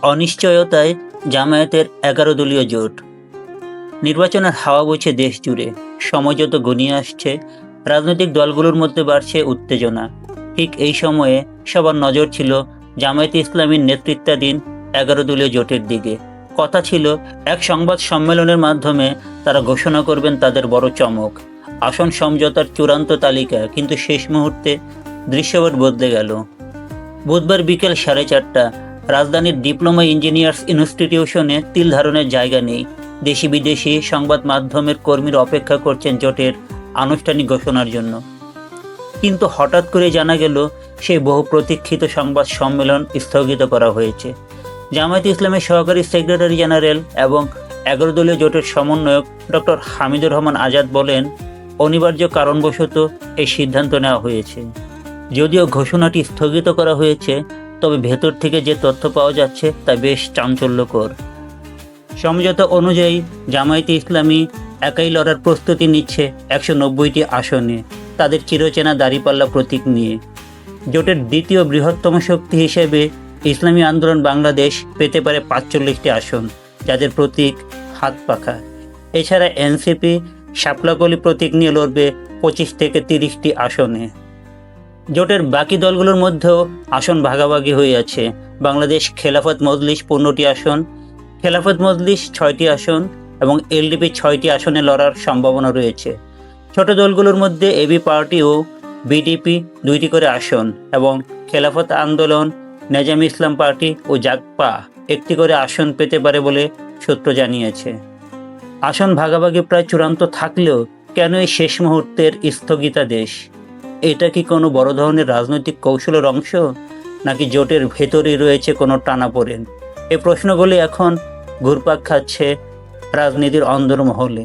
অনিশ্চয়তায় জামায়াতের ১১ দলীয় জোট। নির্বাচনের হাওয়া বইছে দেশ জুড়ে, সময় যত ঘনিয়ে আসছে রাজনৈতিক দলগুলোর মধ্যে বাড়ছে উত্তেজনা। ঠিক এই সময়ে সবার নজর ছিল জামায়াতে ইসলামীর নেতৃত্বাধীন ১১ দলীয় জোটের দিকে। কথা ছিল এক সংবাদ সম্মেলনের মাধ্যমে তারা ঘোষণা করবেন তাদের বড় চমক, আসন সমঝোতার চূড়ান্ত তালিকা। কিন্তু শেষ মুহূর্তে দৃশ্যপট বদলে গেল। বুধবার বিকেল 4:30 রাজধানীর ডিপ্লোমা ইঞ্জিনিয়ার্স ইনস্টিটিউশনে তিল ধারণের জায়গা নেই। দেশি বিদেশি সংবাদ মাধ্যমের কর্মীরা অপেক্ষা করছেন জোটের আনুষ্ঠানিক ঘোষণার জন্য। কিন্তু হঠাৎ করে জানা গেল সেই বহু প্রতীক্ষিত সংবাদ সম্মেলন স্থগিত করা হয়েছে। জামায়াতে ইসলামের সহকারী সেক্রেটারি জেনারেল এবং 11 দলীয় জোটের সমন্বয়ক ডক্টর হামিদুর রহমান আজাদ বলেন, অনিবার্য কারণবশত এই সিদ্ধান্ত নেওয়া হয়েছে। যদিও ঘোষণাটি স্থগিত করা হয়েছে, তবে ভেতর থেকে যে তথ্য পাওয়া যাচ্ছে তা বেশ চাঞ্চল্যকর। সমঝোতা অনুযায়ী জামায়াতে ইসলামী একাই লড়ার প্রস্তুতি নিচ্ছে 190টি আসনে, তাদের চিরচেনা দাঁড়িপাল্লা প্রতীক নিয়ে। জোটের দ্বিতীয় বৃহত্তম শক্তি হিসেবে ইসলামী আন্দোলন বাংলাদেশ পেতে পারে 45টি আসন, যাদের প্রতীক হাত পাখা। এছাড়া এনসিপি শাপলাকলি প্রতীক নিয়ে লড়বে 25 থেকে 30টি আসনে। জোটের বাকি দলগুলোর মধ্যেও আসন ভাগাভাগি হয়ে আছে। বাংলাদেশ খেলাফত মজলিস 15টি আসন, খেলাফত মজলিস 6টি আসন এবং এলডিপি 6টি আসনে লড়ার সম্ভাবনা রয়েছে। ছোট দলগুলোর মধ্যে এবি পার্টি ও বিডিপি 2টি করে আসন এবং খেলাফত আন্দোলন, নেজাম ইসলাম পার্টি ও জাগপা 1টি করে আসন পেতে পারে বলে সূত্র জানিয়েছে। আসন ভাগাভাগি প্রায় চূড়ান্ত থাকলেও কেন এই শেষ মুহূর্তের স্থগিতাদেশ? এটা কি কোনো বড় ধরনের রাজনৈতিক কৌশলের অংশ, নাকি জোটের ভেতরেই রয়েছে কোনো টানাপোড়েন? এই প্রশ্নগুলি এখন ঘুরপাক খাচ্ছে রাজনীতির অন্দরমহলে।